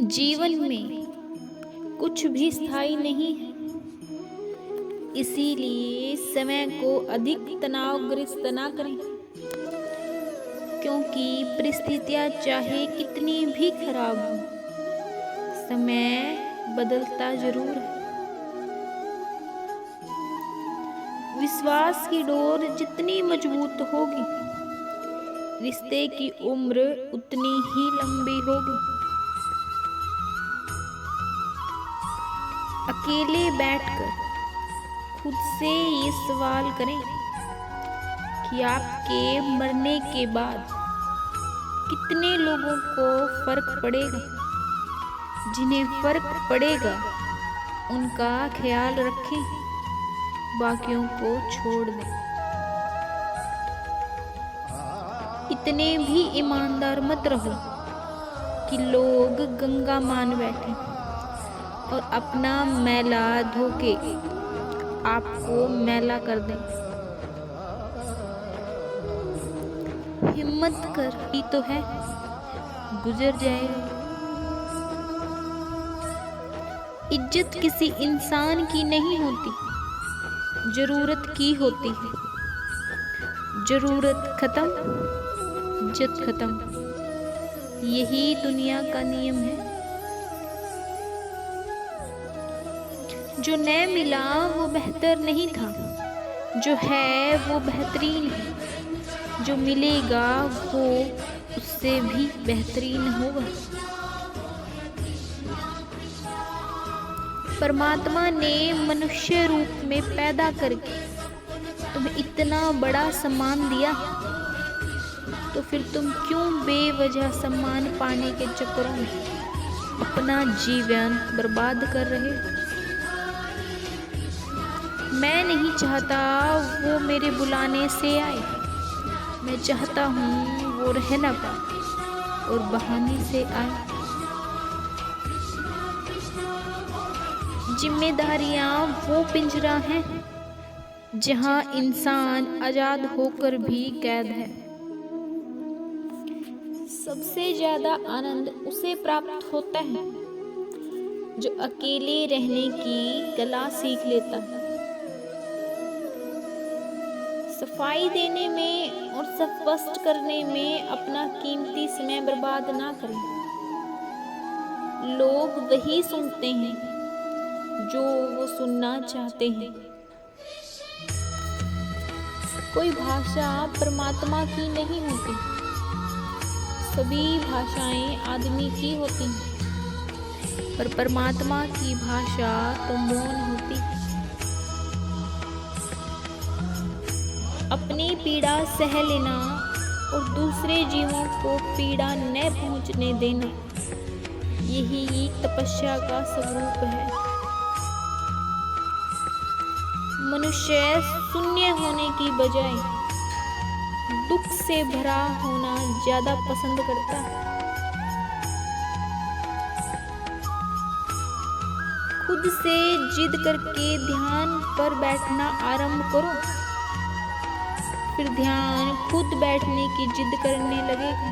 जीवन में कुछ भी स्थायी नहीं है, इसीलिए समय को अधिक तनावग्रस्त ना करें, क्योंकि परिस्थितियां चाहे कितनी भी खराब हो, समय बदलता जरूर है। विश्वास की डोर जितनी मजबूत होगी, रिश्ते की उम्र उतनी ही लंबी होगी। अकेले बैठकर खुद से ये सवाल करें कि आपके मरने के बाद कितने लोगों को फर्क पड़ेगा। जिन्हें फर्क पड़ेगा उनका ख्याल रखें, बाकियों को छोड़ दें। इतने भी ईमानदार मत रहो कि लोग गंगा मान बैठे और अपना मैला धो के आपको मैला कर दें। हिम्मत कर ही तो है, गुजर जाएगा। इज्जत किसी इंसान की नहीं होती, जरूरत की होती है। जरूरत खत्म, इज्जत खत्म, यही दुनिया का नियम है। जो न मिला वो बेहतर नहीं था, जो है वो बेहतरीन है। जो मिलेगा वो उससे भी बेहतरीन होगा। परमात्मा ने मनुष्य रूप में पैदा करके तुम्हें इतना बड़ा सम्मान दिया, तो फिर तुम क्यों बेवजह सम्मान पाने के चक्करों में अपना जीवन बर्बाद कर रहे हो? मैं नहीं चाहता वो मेरे बुलाने से आए, मैं चाहता हूँ वो रह ना पाए और बहाने से आए। जिम्मेदारियाँ वो पिंजरा है जहाँ इंसान आजाद होकर भी कैद है। सबसे ज्यादा आनंद उसे प्राप्त होता है जो अकेले रहने की कला सीख लेता है। सफाई देने में और स्पष्ट करने में अपना कीमती समय बर्बाद ना करें। लोग वही सुनते हैं जो वो सुनना चाहते हैं। कोई भाषा परमात्मा की नहीं होती, सभी भाषाएं आदमी की होती हैं, पर परमात्मा की भाषा तो मौन होती है। अपनी पीड़ा सह लेना और दूसरे जीवों को पीड़ा न पहुंचने देना, यही तपस्या का स्वरूप है। मनुष्य शून्य होने की बजाय दुख से भरा होना ज्यादा पसंद करता है। खुद से जिद करके ध्यान पर बैठना आरंभ करो, फिर ध्यान खुद बैठने की जिद करने लगेगा।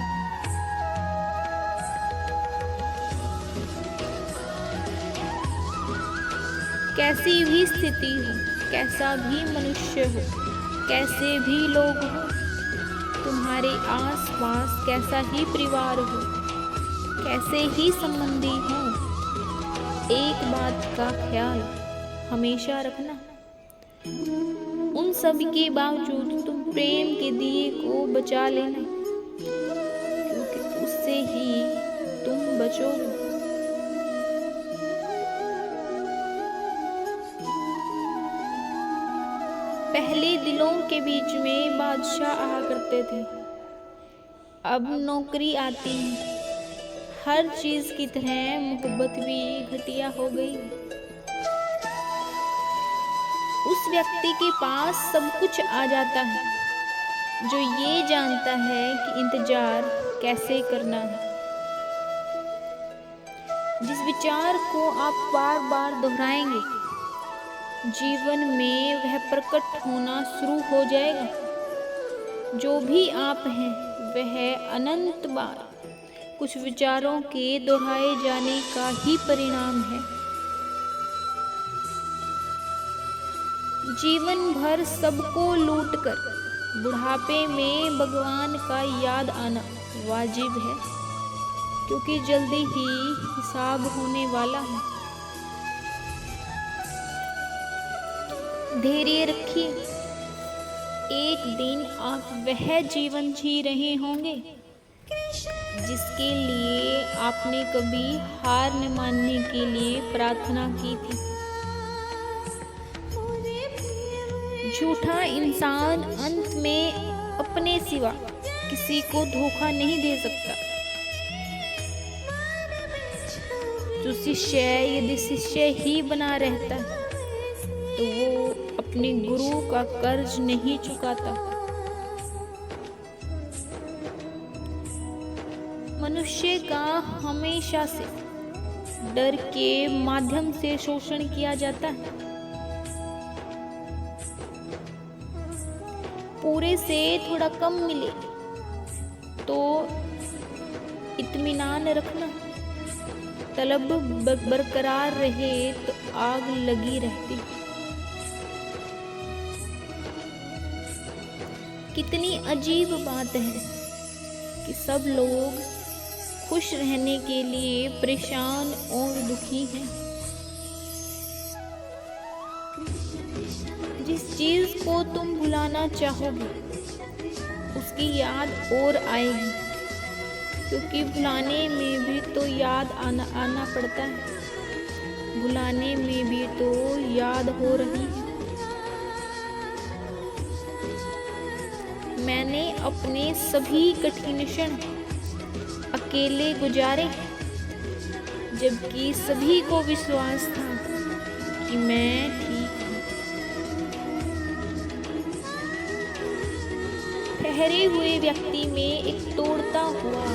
कैसी भी स्थिति हो, कैसा भी मनुष्य हो, कैसे भी लोग हो, तुम्हारे आसपास कैसा ही परिवार हो, कैसे ही संबंधी हो, एक बात का ख्याल हमेशा रखना, उन सभी के बावजूद तुम प्रेम के दिए को बचा लेना, क्योंकि उससे ही तुम बचोगे। पहले दिलों के बीच में बादशाह आया करते थे, अब नौकरी आती है। हर चीज की तरह मोहब्बत भी घटिया हो गई। उस व्यक्ति के पास सब कुछ आ जाता है जो ये जानता है कि इंतजार कैसे करना है। जिस विचार को आप बार बार दोहराएंगे, जीवन में वह प्रकट होना शुरू हो जाएगा। जो भी आप हैं वह अनंत बार कुछ विचारों के दोहराए जाने का ही परिणाम है। जीवन भर सबको लूटकर बुढ़ापे में भगवान का याद आना वाजिब है, क्योंकि जल्दी ही हिसाब होने वाला है। धैर्य रखिए, एक दिन आप वह जीवन जी रहे होंगे जिसके लिए आपने कभी हार न मानने के लिए प्रार्थना की थी। झूठा इंसान अंत में अपने सिवा किसी को धोखा नहीं दे सकता। जो शिष्य यदि शिष्य ही बना रहता है तो वो अपने गुरु का कर्ज नहीं चुकाता। मनुष्य का हमेशा से डर के माध्यम से शोषण किया जाता है। पूरे से थोड़ा कम मिले तो इत्मीनान रखना, तलब बरकरार रहे तो आग लगी रहती। कितनी अजीब बात है कि सब लोग खुश रहने के लिए परेशान और दुखी हैं। जिस चीज को तुम भुलाना चाहोगे उसकी याद और आएगी, क्योंकि भुलाने में भी तो याद आना पड़ता है। भुलाने में भी तो याद हो रही है। मैंने अपने सभी कठिन क्षण अकेले गुजारे, जबकि सभी को विश्वास था कि मैं ठीक हूँ। ठहरे हुए व्यक्ति में एक तोड़ता हुआ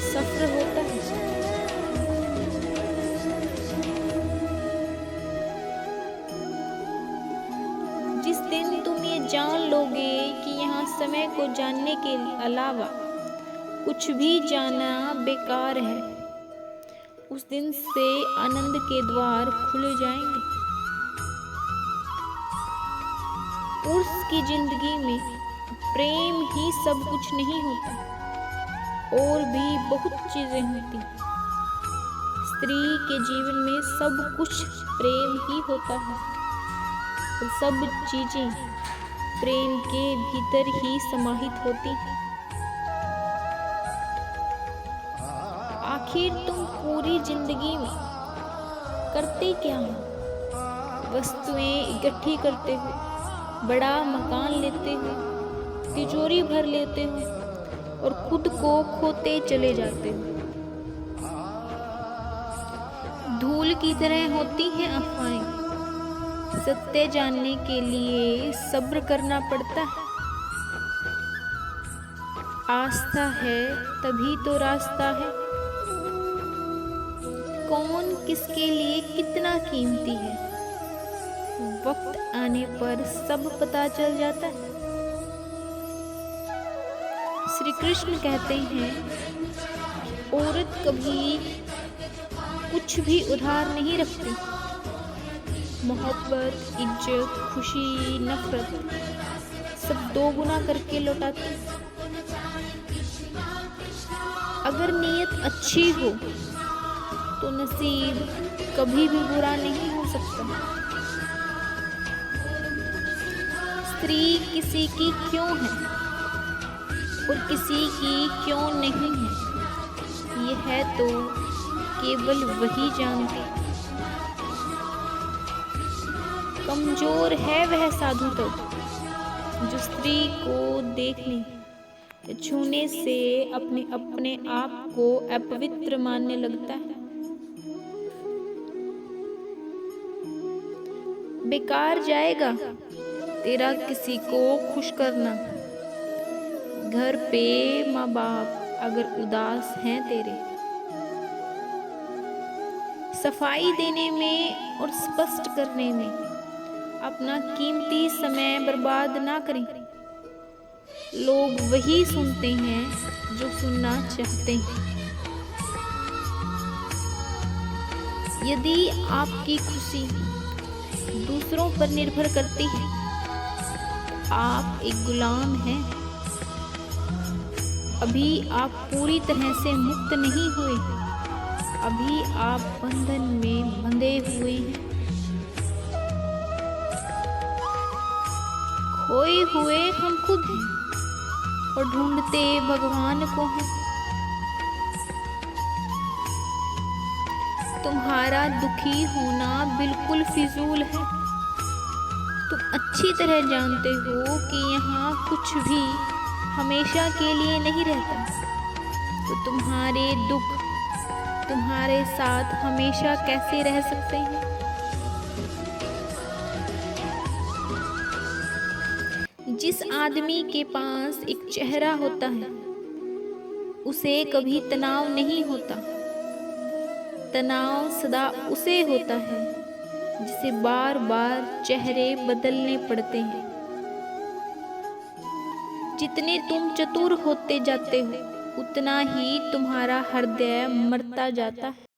सफर होता है। जिस दिन तुम ये जान लोगे कि यहाँ समय को जानने के अलावा कुछ भी जानना बेकार है, उस दिन से आनंद के द्वार खुल जाएंगे। उर्स की जिंदगी में प्रेम ही सब कुछ नहीं होता, और भी बहुत चीजें होती। स्त्री के जीवन में सब कुछ प्रेम ही होता है, और सब चीजें प्रेम के भीतर ही समाहित होती हैं। आखिर तुम पूरी जिंदगी में करते क्या हो? वस्तुएं इकट्ठी करते हो, बड़ा मकान लेते हो, तिजोरी भर लेते हो और खुद को खोते चले जाते हो। धूल की तरह होती हैं अफवाहें। सत्य जानने के लिए सब्र करना पड़ता है। आस्था है तभी तो रास्ता है। कौन किसके लिए कितना कीमती है, वक्त आने पर सब पता चल जाता है। श्री कृष्ण कहते हैं, औरत कभी कुछ भी उधार नहीं रखती। मोहब्बत, इज्जत, खुशी, नफरत सब दोगुना करके लौटाती। अगर नीयत अच्छी हो तो नसीब कभी भी बुरा नहीं हो सकता। स्त्री किसी की क्यों है और किसी की क्यों नहीं है, यह तो केवल वही जानते। कमजोर है वह साधु तो जो स्त्री को देखने, छूने से अपने आप को अपवित्र मानने लगता है। बेकार जाएगा तेरा किसी को खुश करना। घर पे माँ बाप अगर उदास हैं तेरे, सफाई देने में और स्पष्ट करने में अपना कीमती समय बर्बाद ना करें। लोग वही सुनते हैं जो सुनना चाहते हैं। यदि आपकी खुशी दूसरों पर निर्भर करती है, आप एक गुलाम हैं। अभी आप पूरी तरह से मुक्त नहीं हुए, अभी आप बंधन में बंधे हुए हैं। खोए हुए हम खुद हैं और ढूंढते भगवान को हैं। तुम्हारा दुखी होना बिल्कुल फिजूल है। तुम अच्छी तरह जानते हो कि यहाँ कुछ भी हमेशा के लिए नहीं रहता, तो तुम्हारे दुख तुम्हारे साथ हमेशा कैसे रह सकते हैं? जिस आदमी के पास एक चेहरा होता है, उसे कभी तनाव नहीं होता। तनाव सदा उसे होता है जिसे बार बार चेहरे बदलने पड़ते हैं। जितने तुम चतुर होते जाते हो, उतना ही तुम्हारा हृदय मरता जाता है।